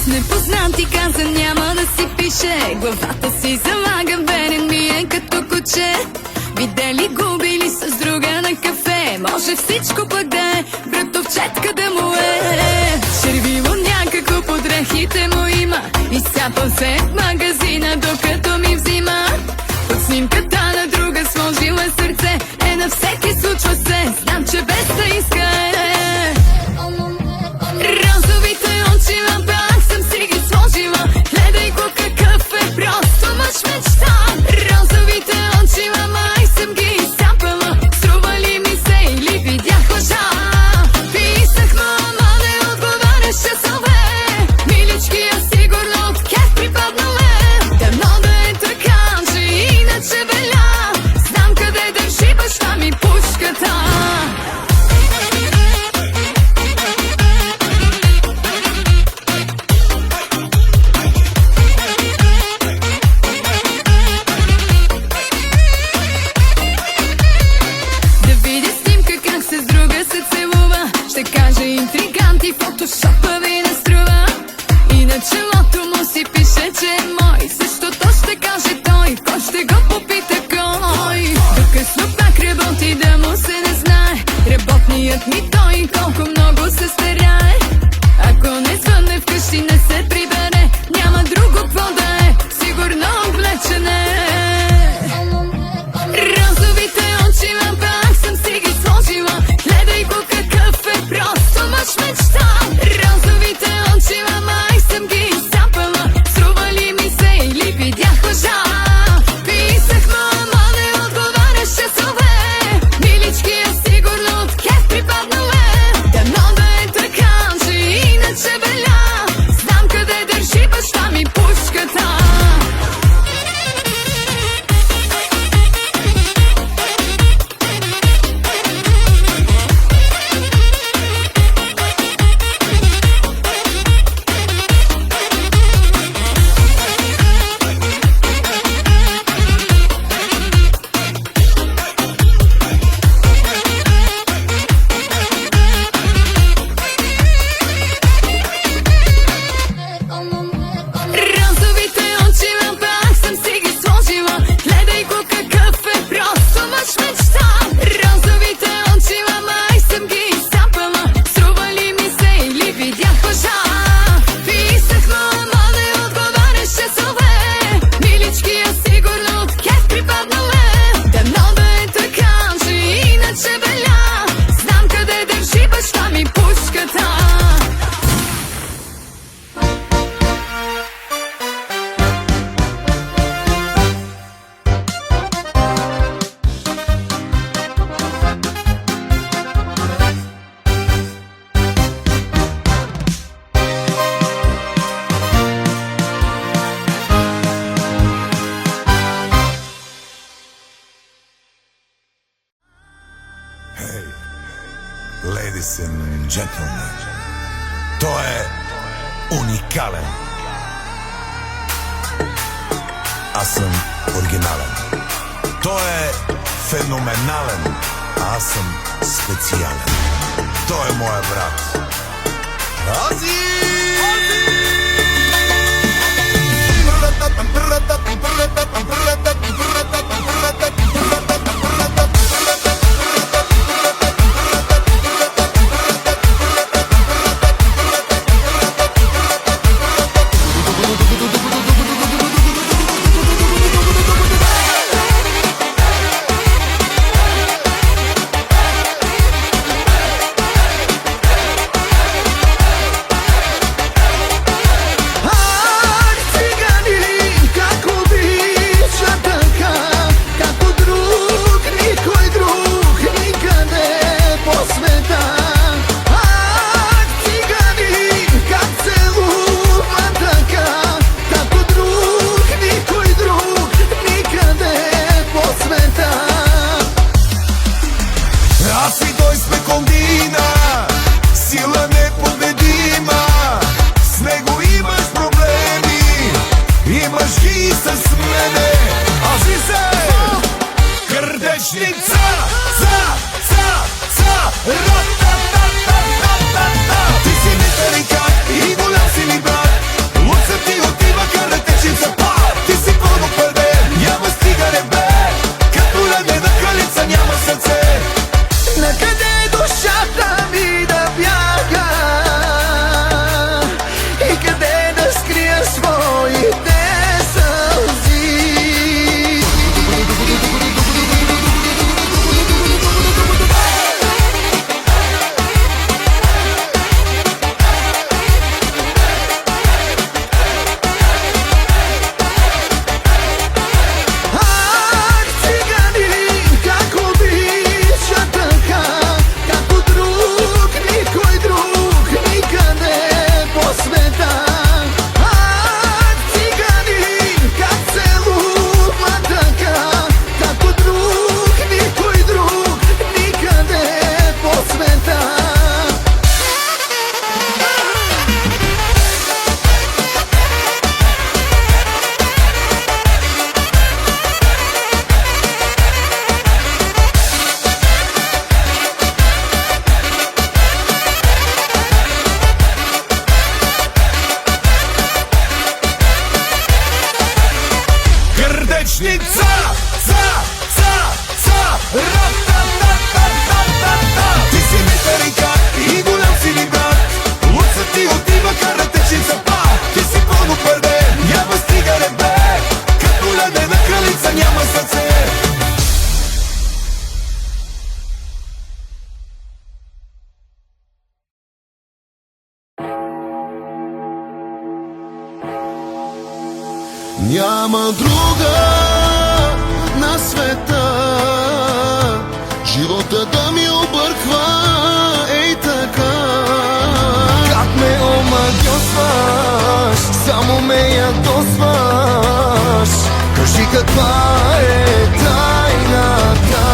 С непознати каза няма да си пише, главата си залага, верен ми е като куче. Видели го били с друга на кафе, може всичко пък да е братовчетка да му е. Червило някакво под дрехите му има, изцапал се в магазина докато ми взима. Под снимката на друга сложила сърце, на всеки случва се, знам че без да иска е. Розовите очила пак съм си ги сложила, гледай го какъв е, просто мъж мечта. Розовите очила май съм ги изцапала, струва ли ми се или видях лъжа. Писах му, ама не отговаряш часове, милички я сигурно от кеф припаднала. Дано да е така, че иначе беля, знам къде държи баща ми пушката. Интригант и фотошопа ви не струва, и на челото му си пише, че е мой. Същото ще каже той, кой ще го попита кой. Докъсно пак работи да му се не знае, работният ми той колко много се старае. Ако не звънне вкъщи не се прибере, няма друго какво да е, сигурно облечен е. Розовите очила пак съм си ги сложила, гледай го какъв е, просто мъж мечта. Розовите очила май съм ги изцапала, струва ли ми се или видях лъжа. Писах му, ама не отговаряш часове, милички я сигурно от кеф припаднала. Дано да е така, че иначе беля, знам къде държи баща ми пушката. Розовите очила пак съм си ги сложила, гледай го какъв е, просто мъж мечта. Розовите очила май съм ги изцапала, струва ли ми се или видях лъжа. Писах му, ама не отговаряш часове, милички я сигурно от кеф припаднала. Дано да е така, че иначе беля, знам къде държи баща ми пушката. Hey, ladies and gentlemen, той е уникален. Аз съм оригинален. Той е феноменален. Аз съм специален. Той е моя брат. Ази! Азизе, гърдечница, Няма друга на света живота да ми обърква, ей така. Как ме омагьосваш, само ме ядосваш. Кажи каква е тайната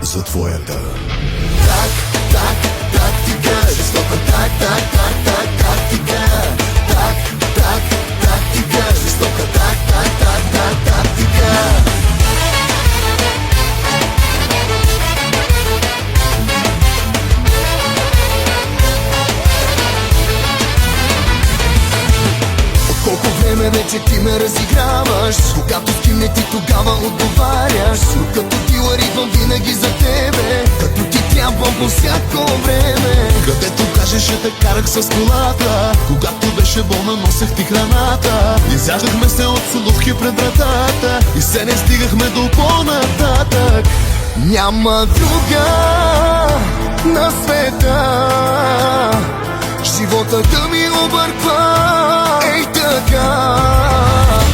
за твоята тактика, жестока тактика, тактика, жестока тактика. Колко време вече ти ме разиграваш, когато скимне ти тогава отговаряш. Но като дилър идвам винаги за тебе, като ти трябвам по всяко време. Където кажеш ще те карах с колата, когато беше болна носех ти храната. Изяждахме се от соловки пред вратата и се не стигахме до по-нататък. Няма друга на света живота да ми обърква, ей така.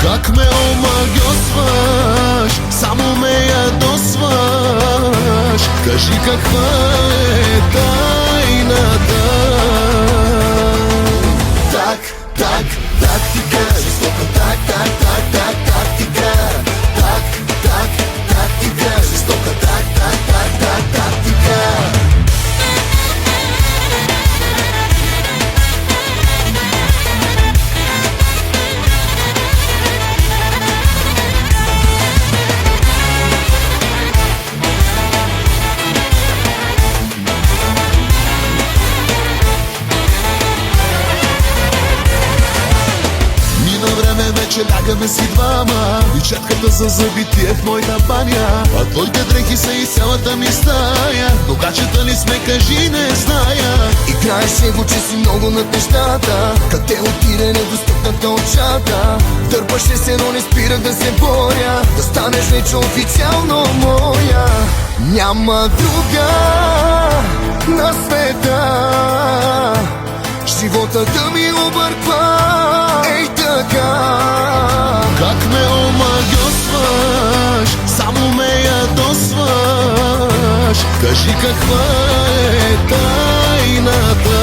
Как ме омагьосваш, само ме ядосваш. Кажи каква е тайната. Тактика, жестока тактика, тактика, жестока тактика. Вече лягаме си двама и четката за зъби ти е в моята баня, а твоите дрехи са и цялата ми стая. Но гачета ли сме, кажи, не зная. Играеше го, че си много над нещата, къде отиде недостъпната очата. Дърпаше се, но не спирах да се боря, да станеш вече официално моя. Няма друга на света живота да ми обърква, ей така. Как ме омагьосваш, само ме ядосваш. Кажи каква е тайната.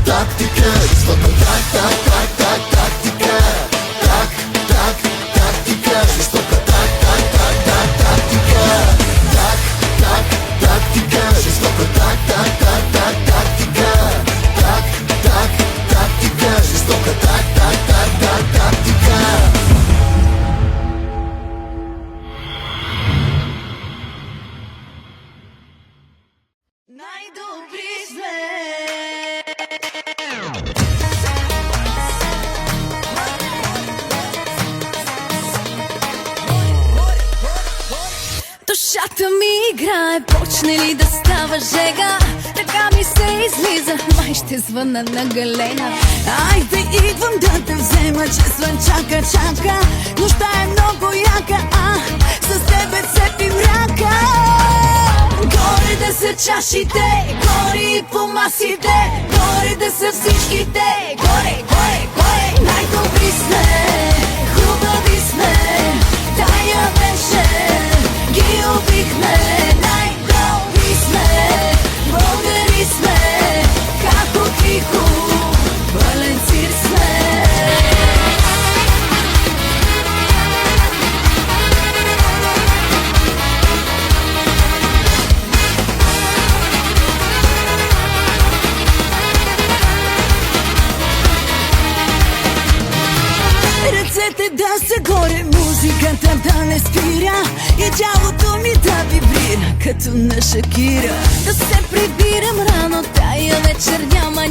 Тактика, жестока тактика, тактика, жестока тактика, тактика, жестока тактика, жестока тактика. Най-добри сме. Душата ми играе, почне ли да става жега, така ми се излиза, май ще звъна на Галена. Айде идвам да те взема, че звънчака чака. Нощта е много яка, с тебе цепим ръка. Горе да са чашите, горе по масите, горе да са всичките. Горе, горе, горе, най-добри сме, хубави сме. Тая вечер ги убихме, най-добри сме, българи сме, како тихо, пълен цир сме. Ръцете да са горе, музиката да не спира и тялото ми да вибрира като на Шакира. Да се прибирам рано, тая вечер няма.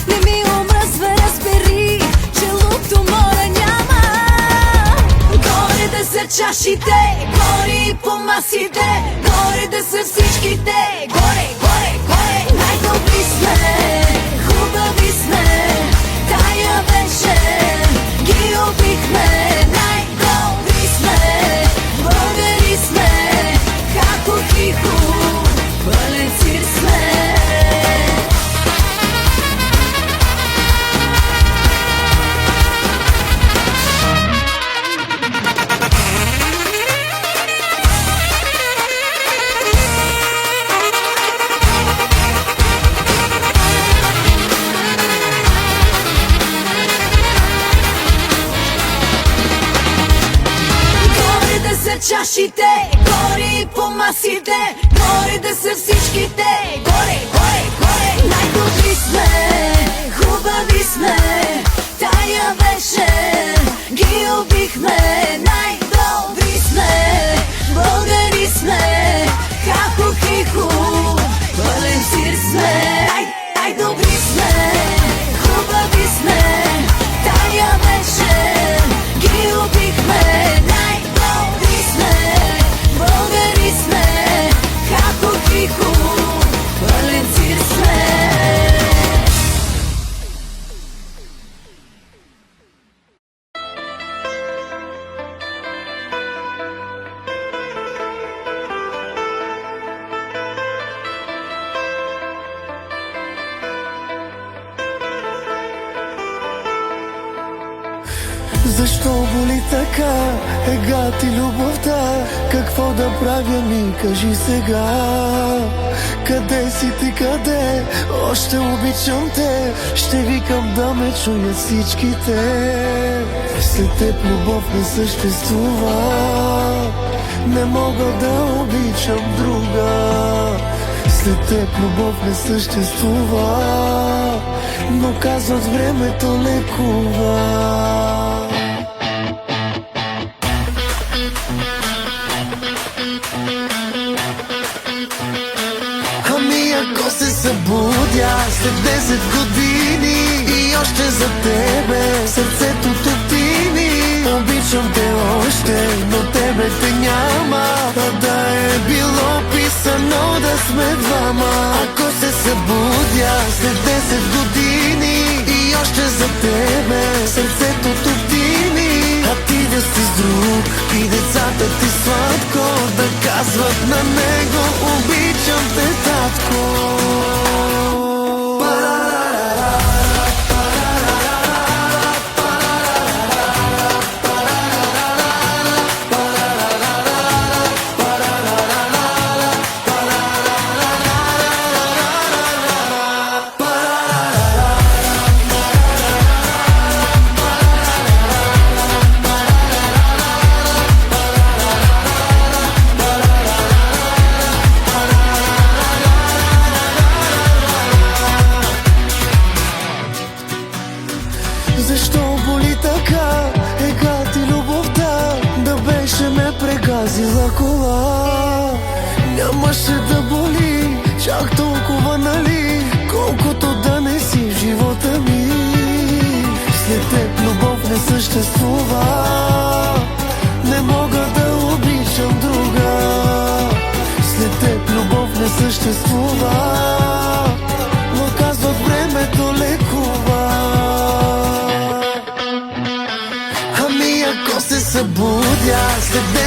Не ми омръзва, разбери, че луто мора няма. Горе да са чашите, горе по масите, горе да са всичките. Горе, горе, горе, най-добри сме, хубави сме. Тая вечер ги убихме, най-добри сме, българи сме, како тихо, пълен цир сме. са чашите, гори по масите, горе да са всичките. Горе, горе, горе. Най-добри сме, хубави сме, тая вечер ги убихме. Най-добри сме, българи сме, хахо-хихо, пълен сир сме. Най-добри сме, хубави сме, тая вечер ги убихме. Най-добри сме, българи сме, хахо-хихо, пълен сир сме. Защо боли така егата и любовта? Какво да правя ми, кажи сега? Къде си ти, къде? Още обичам те, ще викам да ме чуят всичките. След теб любов не съществува, не мога да обичам друга. След теб любов не съществува, но казват времето лекува. Ами ако се събудя след 10 години и още за тебе сърцето топтини. Обичам те още, но тебе те няма, а да е било писано да сме двама. Ако се събудя след 10 години и още за тебе сърцето топтини, а ти да си с друг и децата ти сладко да казват на него обичам те, татко. Защо боли така егата и любовта? Да беше ме прегазила кола, нямаше да боли чак толкова, нали? Колкото да не си в живота ми. След теб любов не съществува, не мога да обичам друга. След теб любов не съществува, но казват времето лекува. Ако се събудя след 10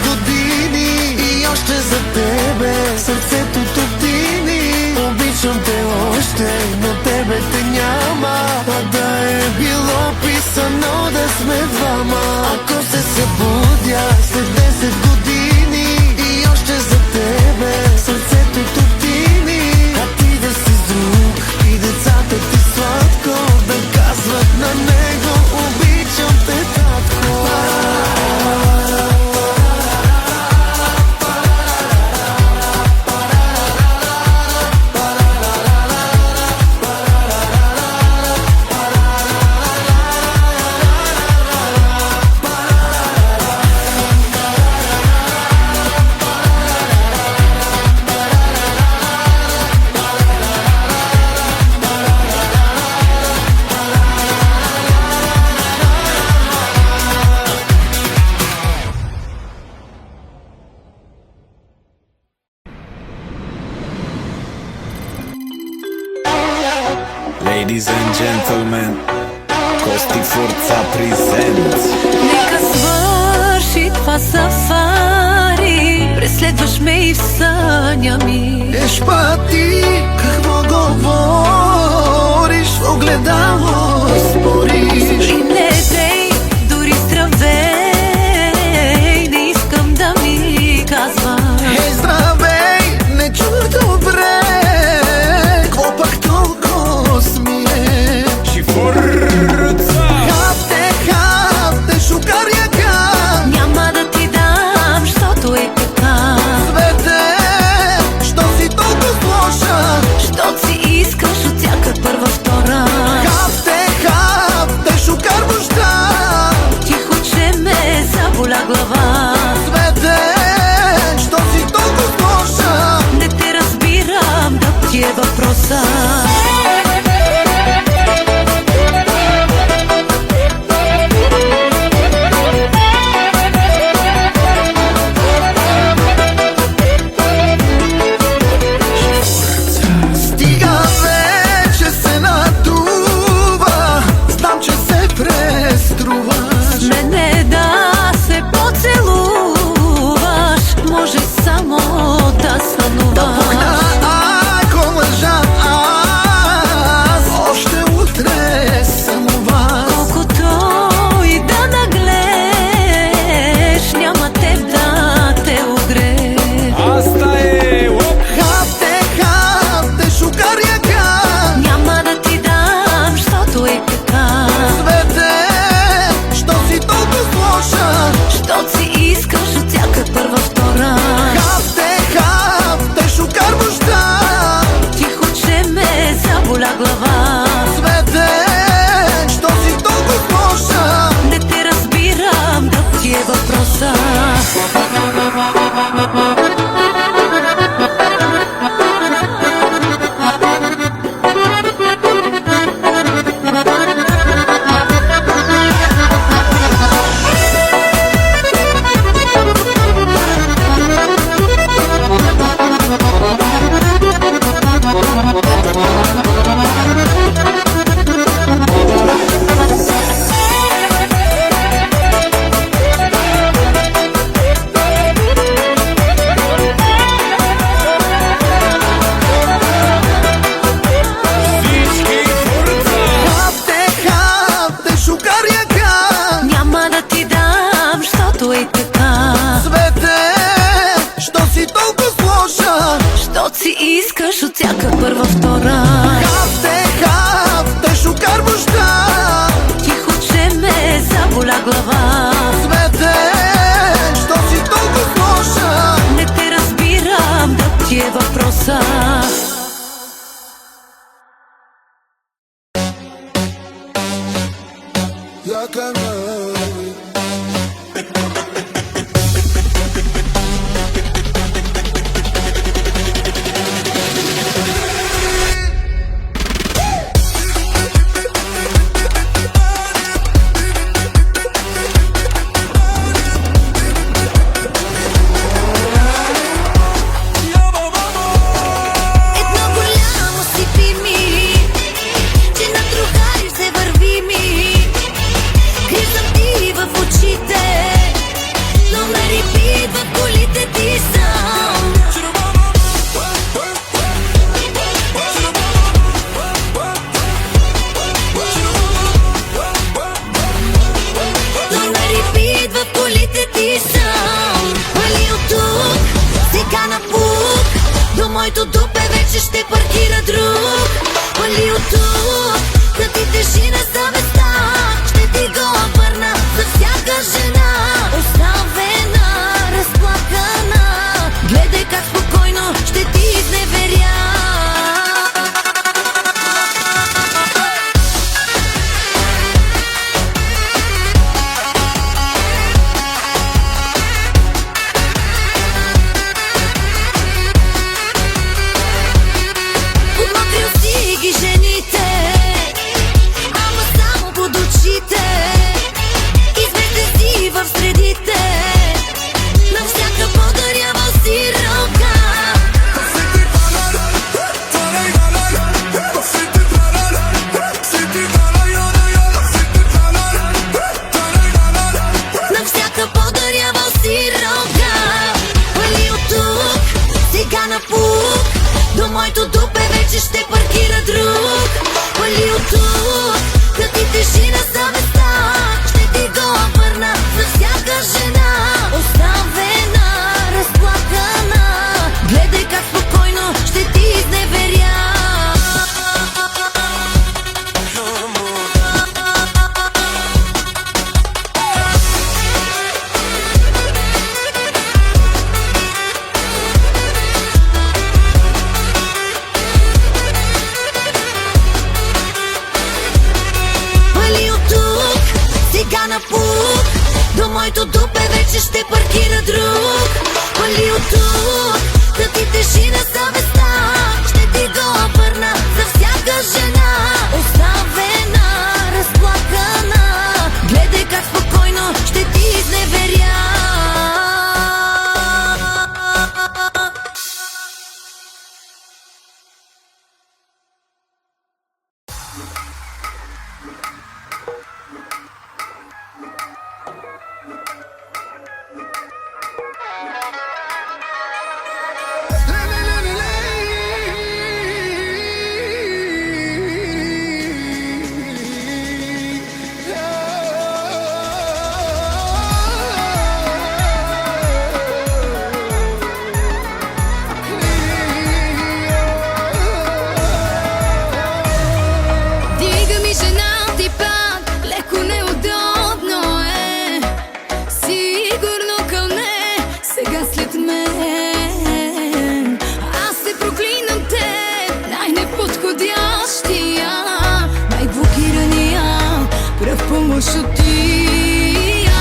години и още за тебе сърцето топтини. Обичам те още, но тебе те няма, а да е било писано да сме двама. Ако се събудя след 10 години и още за тебе сърцето топтини, а ти да си с друг и децата ти сладко да казват на него обичам те, татко. Ladies and gentlemen, Costi Forța present. Нека свърши това сафари, преследваш ме и в съня ми. Еш па ти, какво говориш? В огледало спориш. И не дей, дори здравей, не искам да ми казваш. Ей, здравей, не чух добре, кво пак толкова смие? Și forța! Хапте, шукаряка, Няма да ти дам и така. Свете, що си толкова сложа? Що си искаш от всяка първа, втора? Хап, те шукар баща. Тихо, че ме заболя глава. Свете, що си толкова сложа? Не те разбирам, да ти е въпроса. Едно голямо си пи ми, че на другари се върви ми. Кризам ти в очите, но ме репит в колите ти сам. Но ме репит в колите ти сам. Вали от тук, сега напук. До моето дупе вече ще паркира друг. Вали от тук, да ти тежи на съвестта. Ще ти го върна за всяка жена. Оставена, разплакана, гледай как спокойно ще ти изневеря. Подмокрил си ги жените, ама само под очите. Изместен си в средите, на всяка подарявал си ръка. На всяка подарявал си ръка. Вали от тук, сега напук. До моето дупе вече ще паркира друг. Вали от тук, да ти тежи на съвестта. Ще ти го върна за всяка жена. Оставена, разплакана, гледай как спокойно ще ти изневеря. Вали от тук, сега напук. До моето дупе вече ще паркира друг. Вали от тук, да ти тежи на съвестта. Ще ти го върна за всяка жена. Оставена, разплакана, гледай как спокойно ще ти изневеря. Дига ми жена ти пак, леко неудобно е. Сигурно кълне, сега след мен. Аз се проклинам те, най-неподходящия, най-блокирания, прав помощ от тия.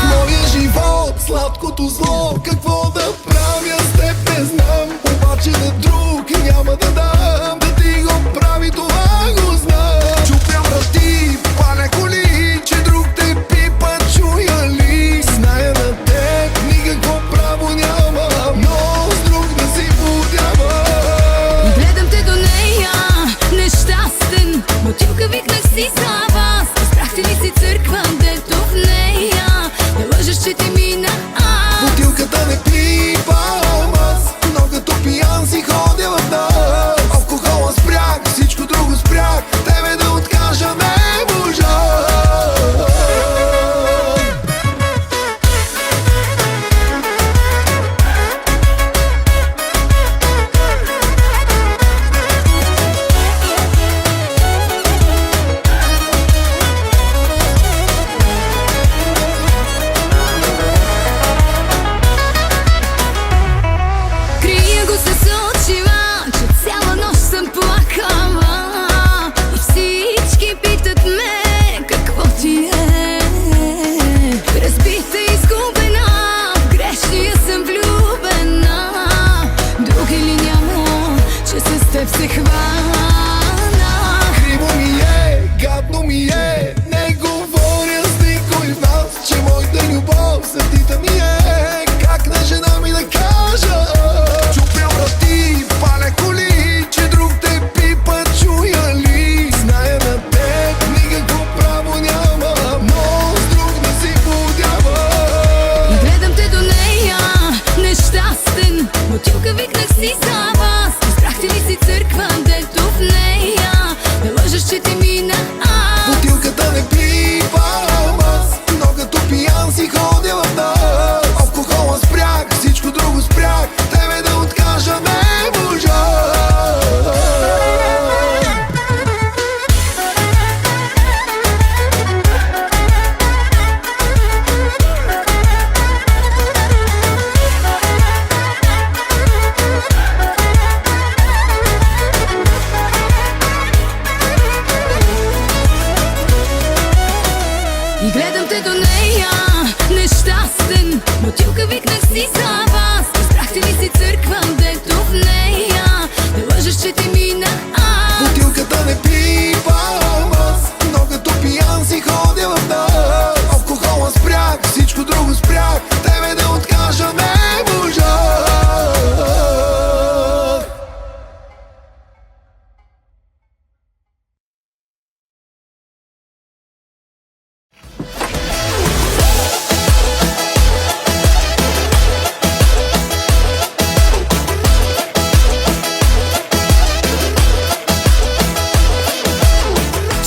Моя живот, сладкото зло, какво да правя с теб не знам. Обаче на друг няма да дам, да ти го прави, това го знам. Чупя врати, паля коли, че друг те пипа, чуя ли? Зная на теб, никакво право няма, но с друг да си подява. Гледам те до нея, нещастен, мотилка викнах си за вас. Избрахте ли си църква, дето в нея не лъжеш, че ти мина аз. Бутилката не пи Бутилка викнах си за вас. Избрахте ли си църква, дето в нея не лъжеш, че ти мина аз. Бутилката не пипам аз, но като пиян си ходя в нас. Алкохола спрях, всичко друго спрях, тебе да откажа не можа. И гледам те до нея, нещастен. Бутилка викнах си за вас. Избрахте ли си църква, дето в нея не лъжеш, че ти мина аз. Бутилката не пипам аз, но като пиян си ходя в нас. Алкохола спрях, всичко друго спрях, тебе да откажа не можа.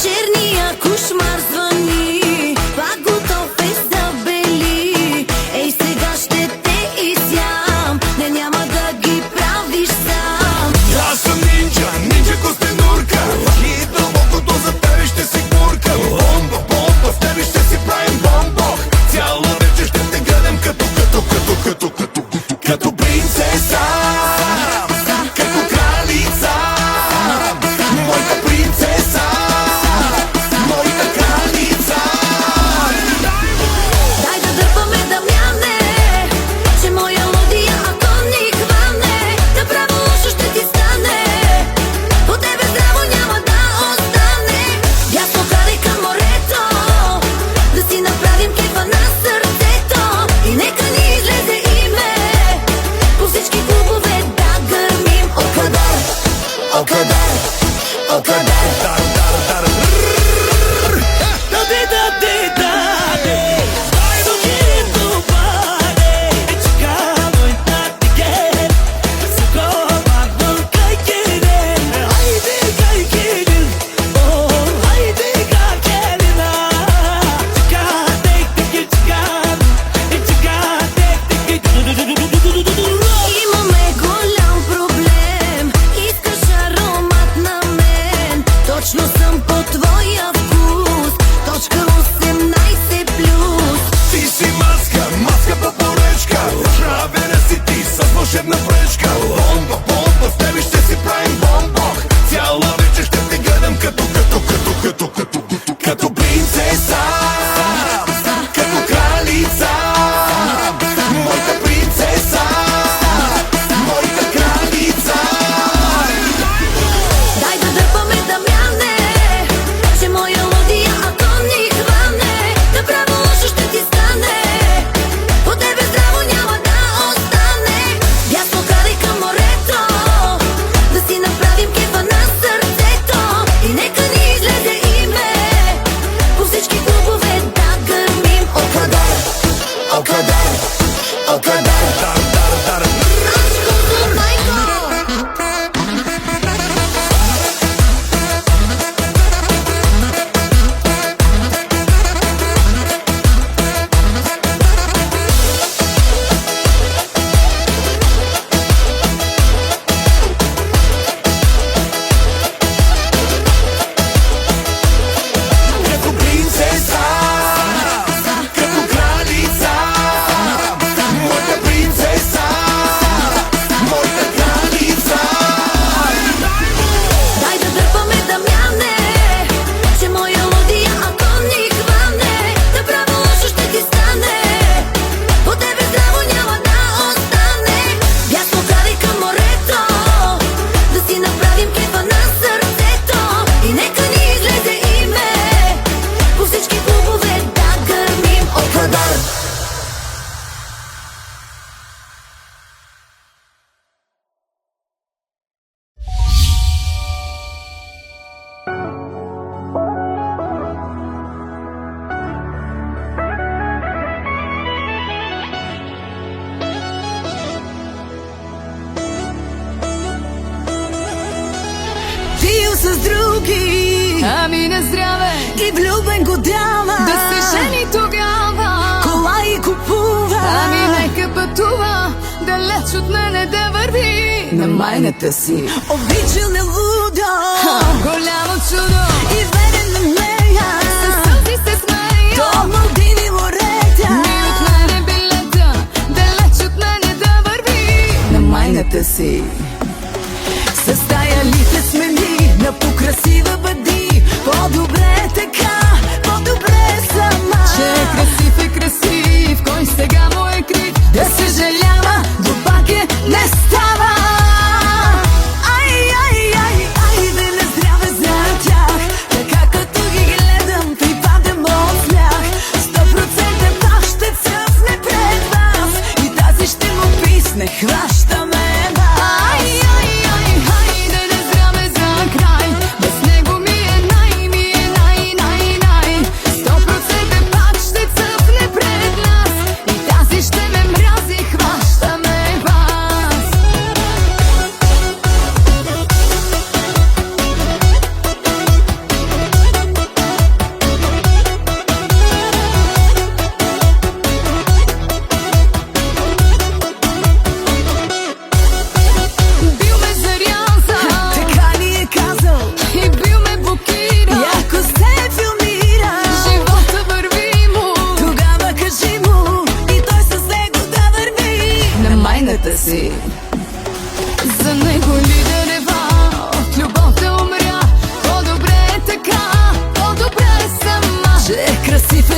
Черния кошмар звъни, пак готов е за бели. Ей, сега ще те изям, не няма да ги правиш сам. Аз съм нинджа, нинджа костенурка, и дълбокото за тебе ще си бурка. Бомба, бомба, с тебе ще си правим бомбо. Цяла вечер ще те гледам като принцеса, като кралица, моята принцеса, моята кралица. Дай да дърпаме, Дамяне, че моя лодия, ако ни хване, направо лошо ще ти стане. По тебе здраво няма да остане. Ясно карай към морето, да си направим кефа на сърцето. И нека ни излезе име, по всички клубове да гърмим. Окадар, окадар, окадар. Имаме голям проблем, искаш аромат на мен. Точно съм по твоя вкус, точка 18 плюс. Ти си маска, маска по поръчка, правена си ти с вълшебна пръчка. Бомба, бомба, с тебе ще си правим бомбо. Цяла вечер ще те гледам като принцеса, като кралица, моята принцеса, моята кралица. Дай да дърпаме, Дамяне, че моя лодия, ако ни хване, направо лошо ще ти стане. По тебе здраво няма да остане. Ясно карай към морето, други. Ами на здраве, И влюбен го дява. да се жени тогава. Кола и купува. Ами нека пътува, далеч от мене да върви на майната си. Обичал е лудо. Голямо чудо, И верен на нея. със сълзи се смея. До Малдиви моретя. Ми от мене билета, далеч от мене да върви на майната си. С тая лита смени, на покрасива бъди. По-добре е така, по-добре е сама. Че е красив, кой сега му е крив. Да съжалява, но пак е не става. Ай, ай, ай, айде на здраве за тях. Така като ги гледам, припадам от смях. 100% пак ще цъфне пред вас. И тази ще му писне, хващаме вас. Ай, ай, ай, хайде да здраве за край. Без него ми е най, 100% пак ще цъфне пред нас. И тази ще ме мрази, хващаме вас. Бил ме зарязал, Така ни е казал, и бил ме блокирал. и ако се филмира, Живота върви му тогава кажи му, и той с него да върви на майната си. За него ли да рева, от любов да умря. По-добре е така, по-добре е сама. Че е красив,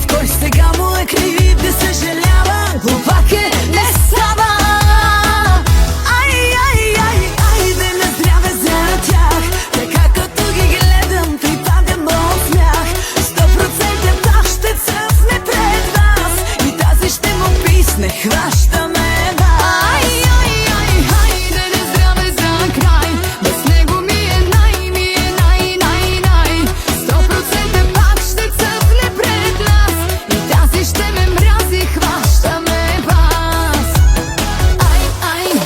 кой сега му е крив. Да съжалява, глупак е, не става. Ай, ай, ай, айде на здраве за тях. Така като ги гледам, припадам от смях. 100% пак ще цъфне пред вас. И тази ще му писне, хващаме вас. Ай, ай, ай, хайде да здраве за край. Без него ми е най, 100% пак ще цъфне пред нас. И тази ще ме мрази, хващаме вас. Ай, ай,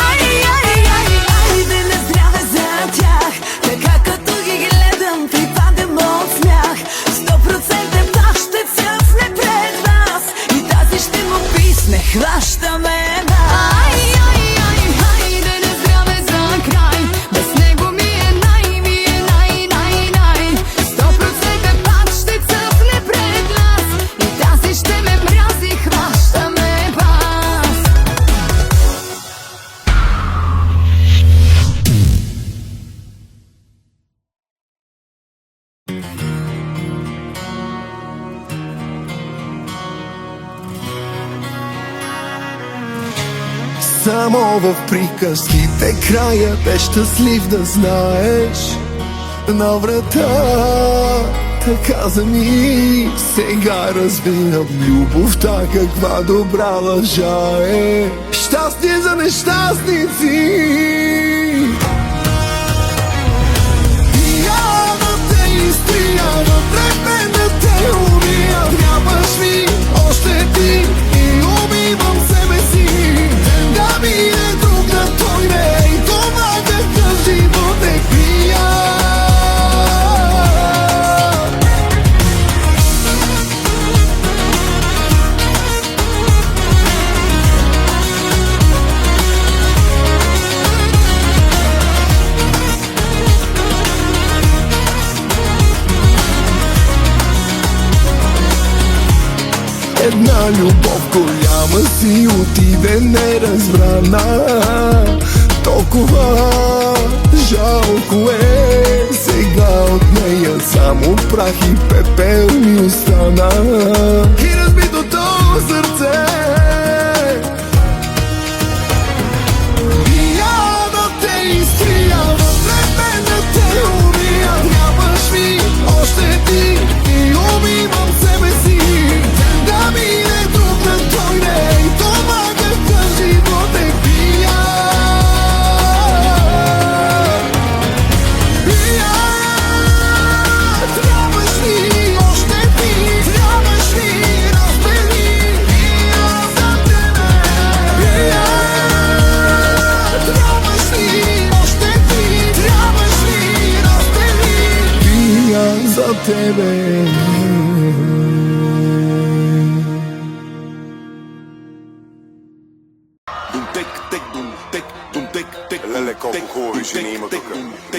Ай, ай, ай, айде на здраве за тях. Така като ги гледам, припадам от смях. 100% пак ще цъфне пред вас. И тази ще му писне, хващаме вас. ай, ай, ай, хайде да здраве за край. Без него ми е най, 100% пак ще цъфне пред нас. И тази ще ме мрази, хващаме вас. Само в приказките краят е щастлив, да знаеш. На врата каза ми, сега разбирам любовта, каква добра лъжа е. Щастие за нещастници. И я да те изтрия, да трепне да те убия. Трябваш ми още ти и убивам себе си. Да ми е друг да дойде и това какъв живот е крия. Една любов голяма си отиде неразбрана. Толкова жалко е, сега от нея само прах и пепел ми остана. И разбитото сърце. И я да те изтрия, вътре мен да те убия. Трябваш ми още ти и убивам себе си. Да ми е друг да дойде и това какъв живот е пия.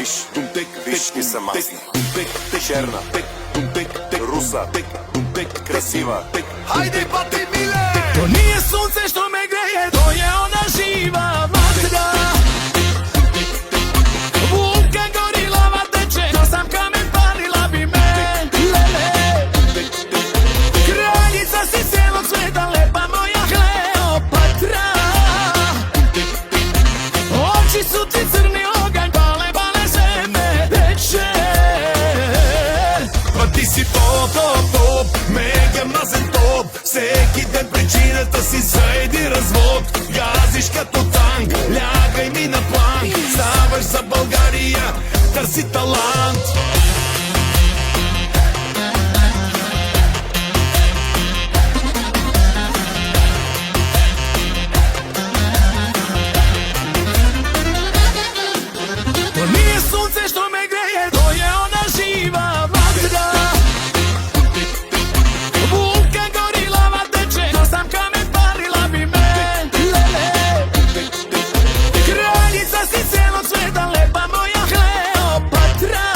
всички са масни. Черна, руса, красива. Хайде, бати, миле! To nije sunce što me greje, to je ona živa vatra. Vuka gorilava teče, da sam kamen palila bi me. Lele, kraljica si cijelog sveta, lepa moja Kleopatra. Oči su ti crni oganj, pale, pale žene večer. Pa ti si top, mega mazen top. Всеки ден причината си за един развод. Газиш като танк, лягай ми на планк. Ставаш за България, търси талант. To nije sunce što me greje, to je ona živa vatra. Vuka gorilava teče, da sam kamen palila bi me. Lele, kraljica si cijelog sveta, lepa moja Kleopatra.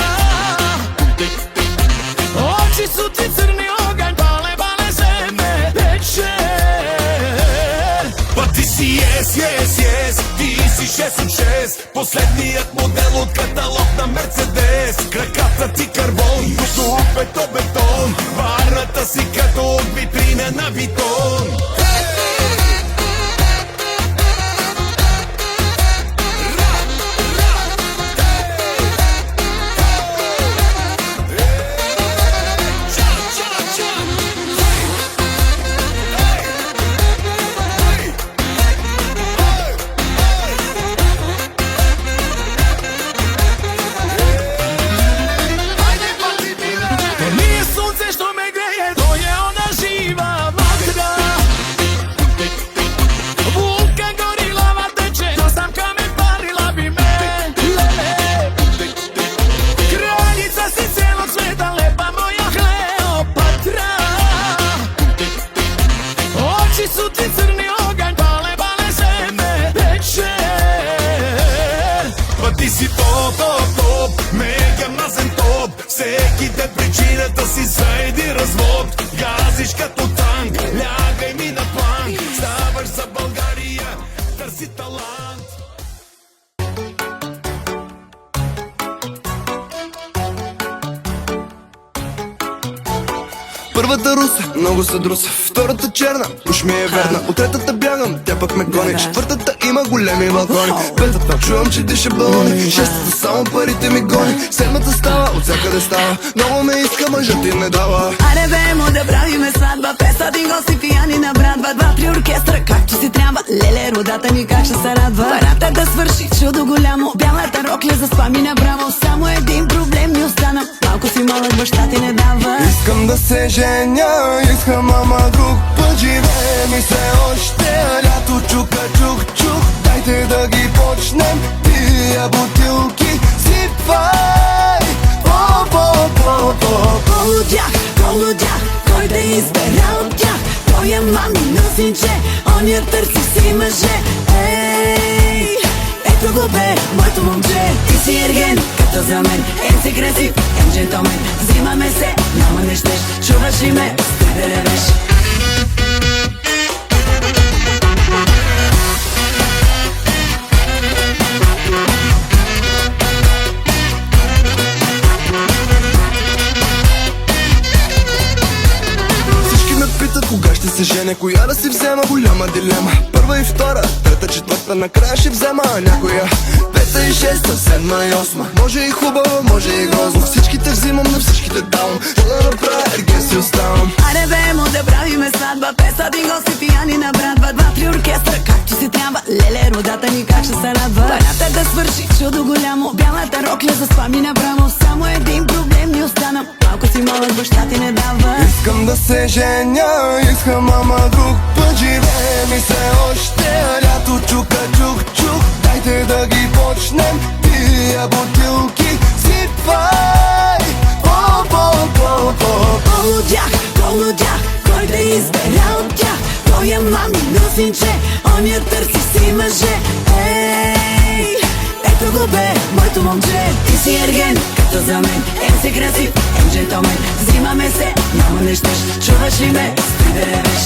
Oči su ti crni oganj, pale, pale žene večer. Па ти си yes, ти си 6 от 6. Последният модел от каталог на Мерцедес. Краката ти карбон, YouTube е то бетон. Варната си като от витрина на Витон. To nije sunce što me greje, to je ona živa vatra. Vuka gorilava teče, da sam kamen palila bi me. Lele, kraljica si cijelog sveta, lepa moja Kleopatra. Oči su ti crni oganj, pale, pale žene večer. Па ти си топ, мега мазен топ. Всеки ден причината си за един развод. Газиш като танк, лягай ми на планк. Ставаш за България, търси талант. Първата руса, много са друса. Втората черна, уж ми е верна. От третата бягам, тя пък ме гони. Четвъртата има големи балкони. Петата чувам, че диша балони. Шестата само парите ми гони. Седмата става, от всякъде става. Много ме иска, мъжът ти не дава. Аре бемо да правиме сватба, 500 гости пияни на брадва, 2-3 оркестра, както си трябва. Леле, родата ни как ще се радва. Парата да свърши, чудо голямо. Бялата рокля заспа ми направо. Само един проблем ми остана. Малко си малък, баща ти не дава. Искам да се женя, искам ама друг път. Живеем и се още, лято чука, чук. Дайте да ги почнем, тия бутилки сипвай. Полудях, кой да избера от тях? Той е мамино синче, он я търси си мъже. Ей, ето го бе, моето момче. Ти си ерген, като за мен. Ем си красив, ем джентълмен. Взимаме се, няма не щеш. Чуваш ли ме, спри да ревеш. Кога ще се женя, коя да си взема, голяма дилема. Първа и втора, трета, четвърта, накрая ще взема някоя. Пета и шеста, седма и осма. Може и хубава, може и грозна. Всичките взимам, на всичките давам. Що да направя, ерген си оставам. Аре бемо да правиме сватба, 500 гости пияни на брадва, 2-3 оркестра, както си трябва. Леле, родата ни как ще се радва. Парата да свърши, чудо голямо. Бялата рокля заспа ми направо. Само един проблем ми остана. Малко си малък, баща ти не дава. Искам да се женя, искам ама друг път. Живеем и се още, лято чука, чук. Дайте да ги почнем, тия бутилки сипвай. Полудях, кой да избера от тях? Той е мамино синче, он я търси си мъже. Ей, ето ето го бе, моето момче. Ти си ерген, като за мен. Ем си красив, ем джентълмен. Взимаме се, няма не щеш. Чуваш ли ме, спри да ревеш.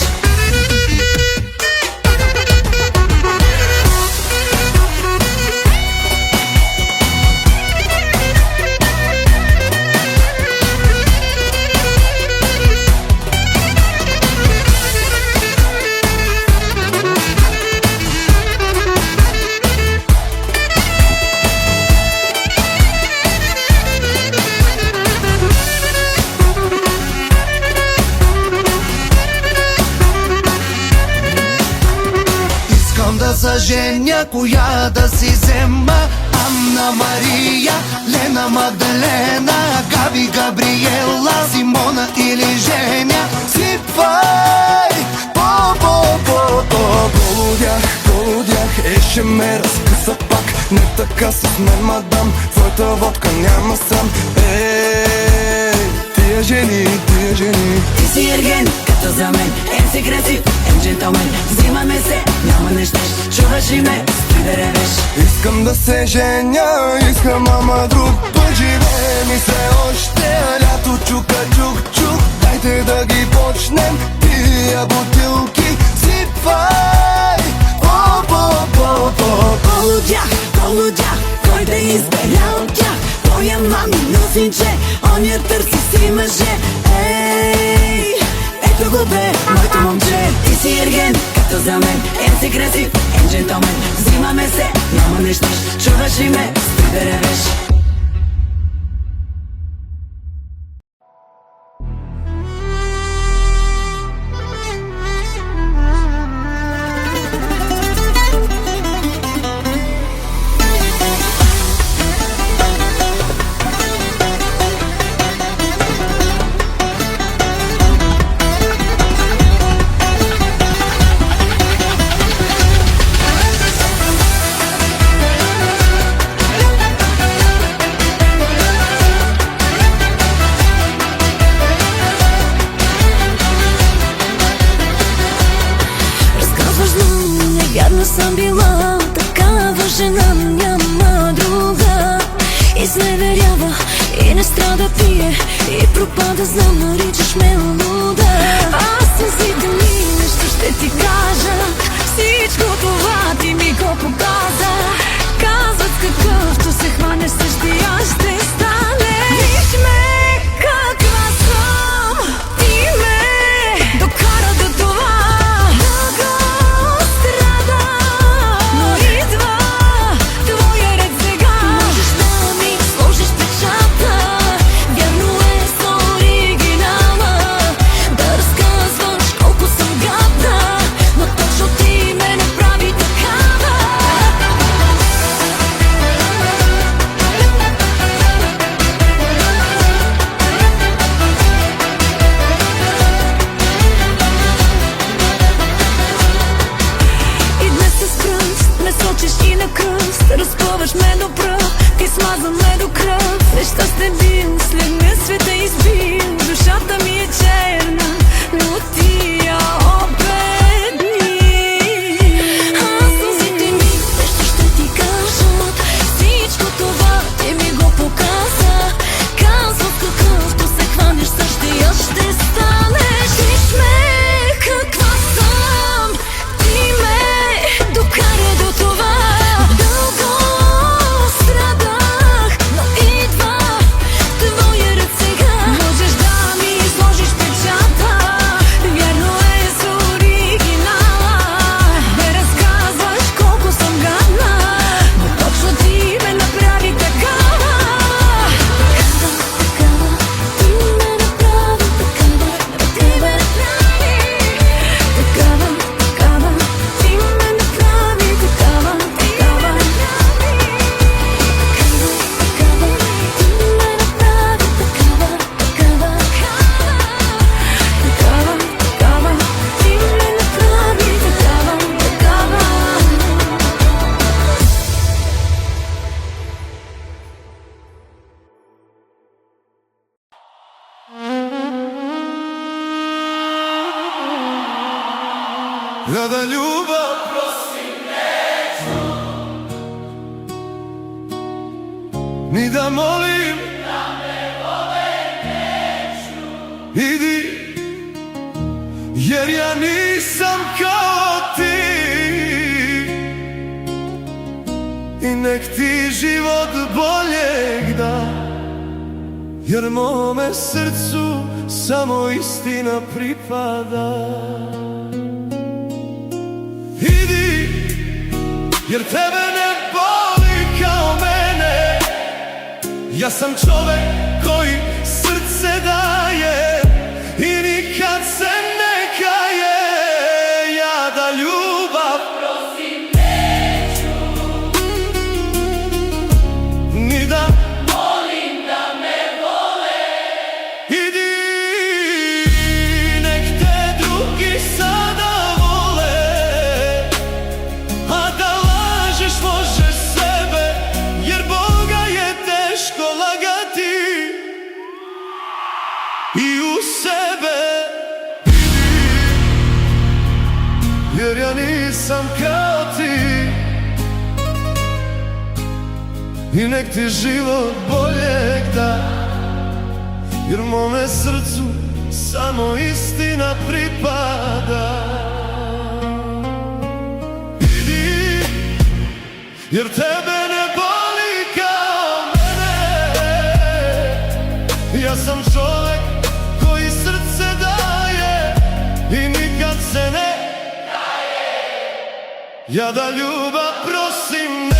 Да съженя, коя да си взема. Анна Мария, Лена Магдалена, Габи, Габриела, Симона или Женя. Сипвай, по-по-по-по. Голодях, ще ме разкъса пак. Не така с мен, мадам, твоята водка няма срам. Тия жени. Ти си ерген, като за мен. Ем си красив, ем джентълмен. Взимаме се, няма не щеш. Чуваш ли ме, спри да ревеш. Искам да се женя, искам ама друг път. Живее ми се още, лято чука чук. Дайте да ги почнем, тия бутилки. Сипвай, по-по-по-по. Голодях, кой да избере от тях. Той е мамино синче, он я търси си мъже. Ей, ето го бе, моето момче. Ти си ерген, като за мен. Ем си красив, ем джентълмен. Взимаме се, няма не щеш. Чуваш ли ме, спри да ревеш. Съм била такава жена, няма друга. Изневерява и не страда, пие и пропада, знам, наричаш ме луда. Аз сълзите ми нещо ще ти кажа. Всичко това ти ми го показа. Казват какъвто се хване същия ще стане. Виж ме каква съм, ти ме докара до това. Разпъваш ме до пръв, ти смаза ме до кръв. Неща сте бил, след мен света избил. Душата ми е черна, не от тия обедни. Аз сълзите ми нещо ще ти кажат. Всичко това ти ми го показа. Казват какъвто се хванеш същия ще станеш. Виж ме каква съм, ти ме докара до това. За да любя, ni da molim, idi, jer ja nisam kao ti. I nek ti život boljeg da, jer mome srcu samo istina pripada. Idi, jer tebe ne boli kao mene. Ja sam čovek koji srce daje i nikad se ne kaje. Ja da ljubav prosim neću, ni da molim da me vole. Idi, nek te drugi sada vole, a da lažeš možeš sebe, jer Boga je teško lagati. I u sebe idi, jer ja nisam kao ti. I nek ti život boljeg da, jer mome srcu samo istina pripada. Idi, jer tebe ne boli kao mene. Ja sam čovek koji srce daje i nikad se ne daje. Ja da ljubav prosim ne